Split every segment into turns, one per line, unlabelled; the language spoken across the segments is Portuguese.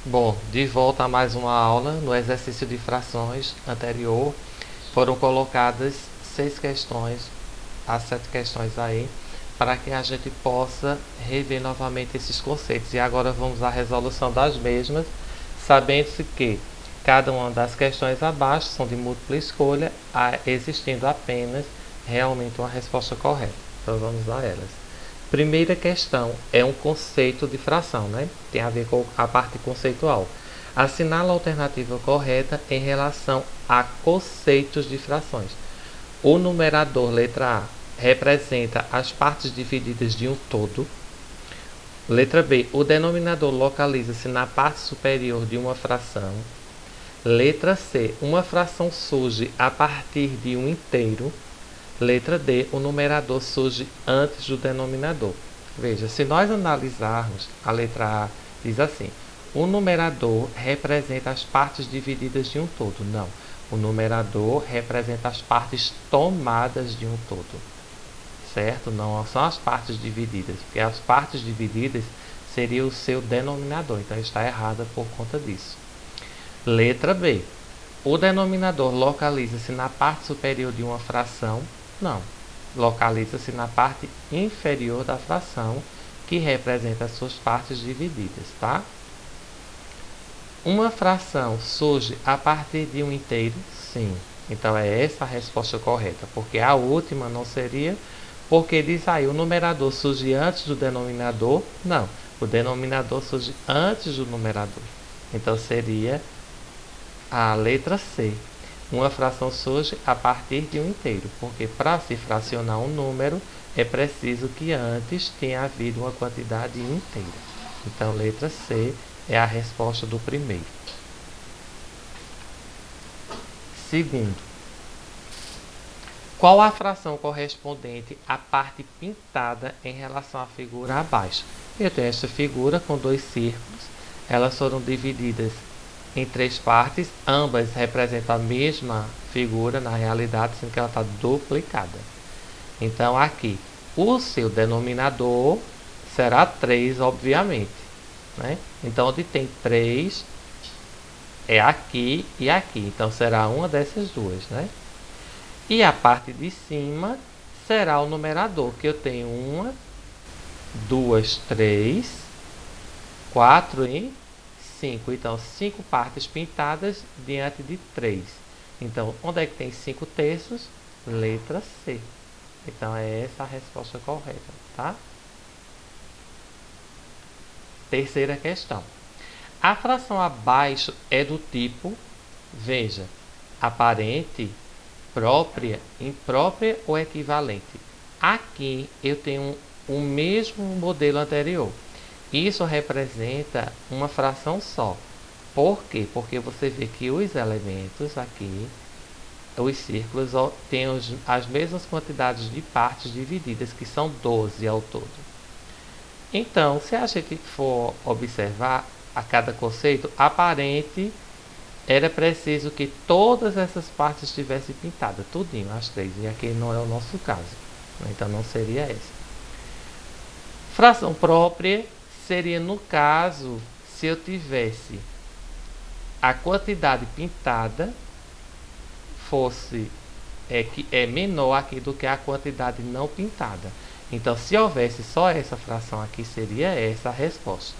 Bom, de volta a mais uma aula. No exercício de frações anterior, foram colocadas 6 questões, as 7 questões aí, para que a gente possa rever novamente esses conceitos. E agora vamos à resolução das mesmas, sabendo-se que cada uma das questões abaixo são de múltipla escolha, existindo apenas realmente uma resposta correta. Então vamos a elas. Primeira questão é um conceito de fração, né? Tem a ver com a parte conceitual. Assinala a alternativa correta em relação a conceitos de frações. O numerador, letra A, representa as partes divididas de um todo. Letra B, o denominador localiza-se na parte superior de uma fração. Letra C, uma fração surge a partir de um inteiro. Letra D, o numerador surge antes do denominador. Veja, se nós analisarmos, a letra A diz assim: o numerador representa as partes divididas de um todo. Não, o numerador representa as partes tomadas de um todo. Certo? Não são as partes divididas, porque as partes divididas seria o seu denominador. Então está errada por conta disso. Letra B, o denominador localiza-se na parte superior de uma fração. Não, localiza-se na parte inferior da fração, que representa as suas partes divididas, tá? Uma fração surge a partir de um inteiro? Sim. Então é essa a resposta correta, porque a última não seria, porque diz aí, o numerador surge antes do denominador? Não, o denominador surge antes do numerador. Então seria a letra C. Uma fração surge a partir de um inteiro, porque para se fracionar um número é preciso que antes tenha havido uma quantidade inteira. Então, letra C é a resposta do primeiro. Segundo, qual a fração correspondente à parte pintada em relação à figura abaixo? Eu tenho esta figura com 2 círculos, elas foram divididas em 3 partes, ambas representam a mesma figura na realidade, sendo que ela está duplicada. Então aqui, o seu denominador será 3, obviamente, né? Então onde tem 3 é aqui e aqui, então será uma dessas duas, né? E a parte de cima será o numerador, que eu tenho 1, 2, 3, 4 e 5. Então, 5 partes pintadas diante de 3. Então, onde é que tem 5 terços? Letra C. Então, é essa a resposta correta, tá? Terceira questão. A fração abaixo é do tipo, veja, aparente, própria, imprópria ou equivalente. Aqui eu tenho o mesmo modelo anterior. Isso representa uma fração só. Por quê? Porque você vê que os elementos aqui, os círculos, têm as mesmas quantidades de partes divididas, que são 12 ao todo. Então, se a gente for observar a cada conceito, aparente, era preciso que todas essas partes estivessem pintadas, tudinho, as 3. E aqui não é o nosso caso. Então, não seria essa. Fração própria seria no caso se eu tivesse a quantidade pintada fosse menor aqui do que a quantidade não pintada. Então, se houvesse só essa fração aqui, seria essa a resposta.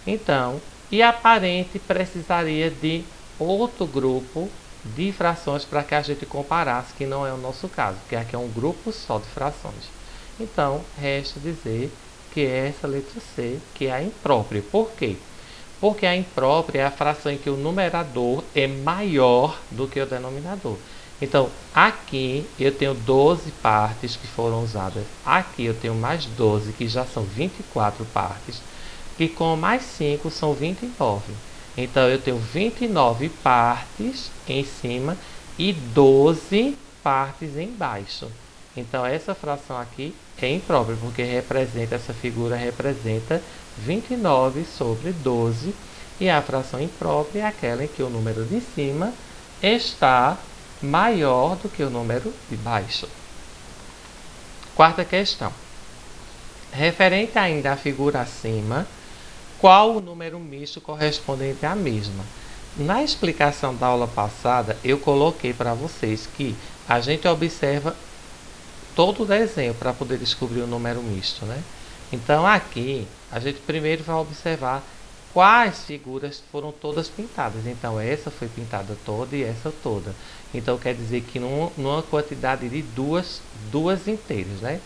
Então, e aparente precisaria de outro grupo de frações para que a gente comparasse, que não é o nosso caso, porque aqui é um grupo só de frações. Então, resta dizer que é essa letra C, que é a imprópria. Por quê? Porque a imprópria é a fração em que o numerador é maior do que o denominador. Então, aqui eu tenho 12 partes que foram usadas. Aqui eu tenho mais 12, que já são 24 partes. Que com mais 5 são 29. Então, eu tenho 29 partes em cima e 12 partes embaixo. Então, essa fração aqui é imprópria, porque essa figura representa 29 sobre 12. E a fração imprópria é aquela em que o número de cima está maior do que o número de baixo. Quarta questão. Referente ainda à figura acima, qual o número misto correspondente à mesma. Na explicação da aula passada, eu coloquei para vocês que a gente observa todo o desenho para poder descobrir o número misto, né? Então, aqui, a gente primeiro vai observar quais figuras foram todas pintadas. Então, essa foi pintada toda e essa toda. Então, quer dizer que numa quantidade de duas inteiras, né?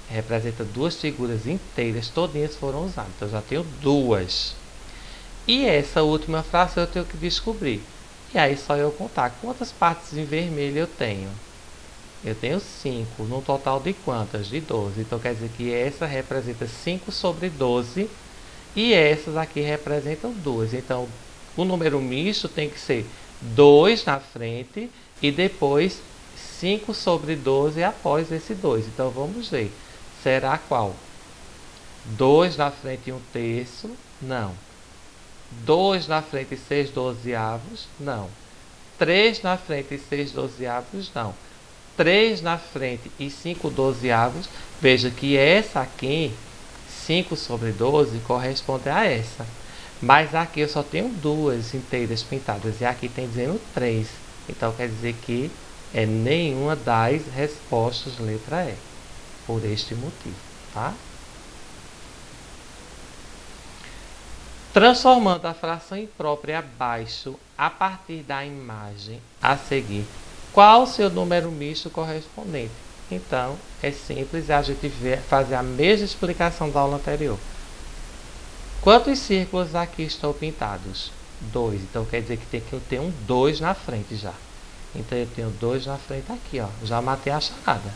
Representa duas figuras inteiras, todinhas foram usadas. Então, eu já tenho duas. E essa última fração eu tenho que descobrir. E aí, só eu contar quantas partes em vermelho eu tenho. Eu tenho 5, num total de quantas? De 12. Então, quer dizer que essa representa 5 sobre 12 e essas aqui representam 2. Então, o número misto tem que ser 2 na frente e depois 5 sobre 12 após esse 2. Então, vamos ver. Será qual? 2 na frente e 1/3? Não. 2 na frente e 6/12? Não. 3 na frente e 6/12? Não. 3 na frente e 5/12, veja que essa aqui, 5 sobre 12, corresponde a essa. Mas aqui eu só tenho duas inteiras pintadas e aqui tem dizendo 3. Então quer dizer que é nenhuma das respostas letra E, por este motivo, tá? Transformando a fração imprópria abaixo, a partir da imagem a seguir, qual o seu número misto correspondente? Então, é simples a gente fazer a mesma explicação da aula anterior. Quantos círculos aqui estão pintados? 2. Então, quer dizer que tem que ter um 2 na frente já. Então, eu tenho 2 na frente aqui, ó. Já matei a charada.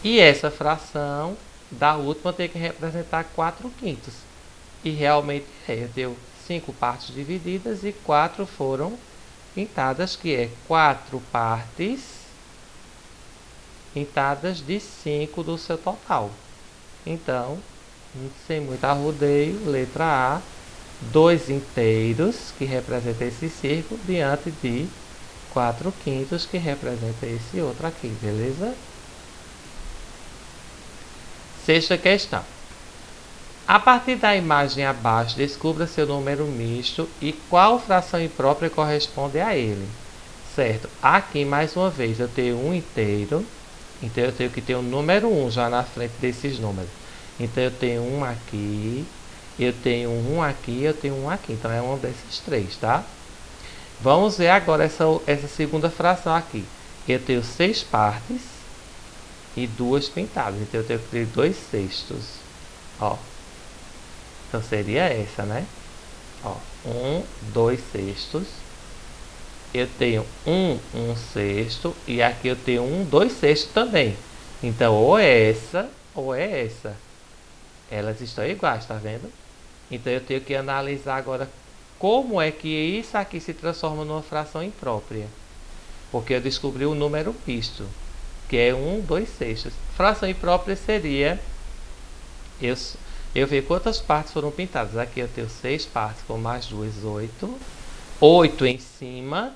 E essa fração da última tem que representar 4/5. E realmente eu tenho 5 partes divididas e 4 foram pintadas, que é 4 partes pintadas de 5 do seu total. Então, sem muito arrodeio, letra A, 2 inteiros, que representa esse círculo, diante de 4/5, que representa esse outro aqui, beleza? Sexta questão. A partir da imagem abaixo, descubra seu número misto e qual fração imprópria corresponde a ele. Certo? Aqui, mais uma vez, eu tenho um inteiro. Então, eu tenho que ter o número 1 já na frente desses números. Então, eu tenho um aqui, eu tenho um aqui, eu tenho um aqui. Então, é um desses três, tá? Vamos ver agora essa segunda fração aqui. Eu tenho 6 partes e 2 pintadas. Então, eu tenho que ter 2/6. Ó. Então, seria essa, né? Ó, 2/6. Eu tenho 1/6. E aqui eu tenho 2/6 também. Então, ou é essa, ou é essa. Elas estão iguais, tá vendo? Então, eu tenho que analisar agora como é que isso aqui se transforma numa fração imprópria. Porque eu descobri o número misto, que é 1/2/6. Fração imprópria seria... Eu ver quantas partes foram pintadas. Aqui eu tenho 6 partes, com mais 2, 8. 8 em cima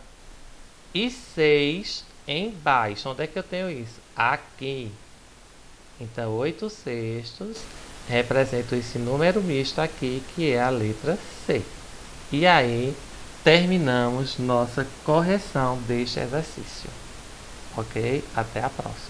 e 6 embaixo. Onde é que eu tenho isso? Aqui. Então, 8/6 representa esse número misto aqui, que é a letra C. E aí, terminamos nossa correção deste exercício. Ok? Até a próxima.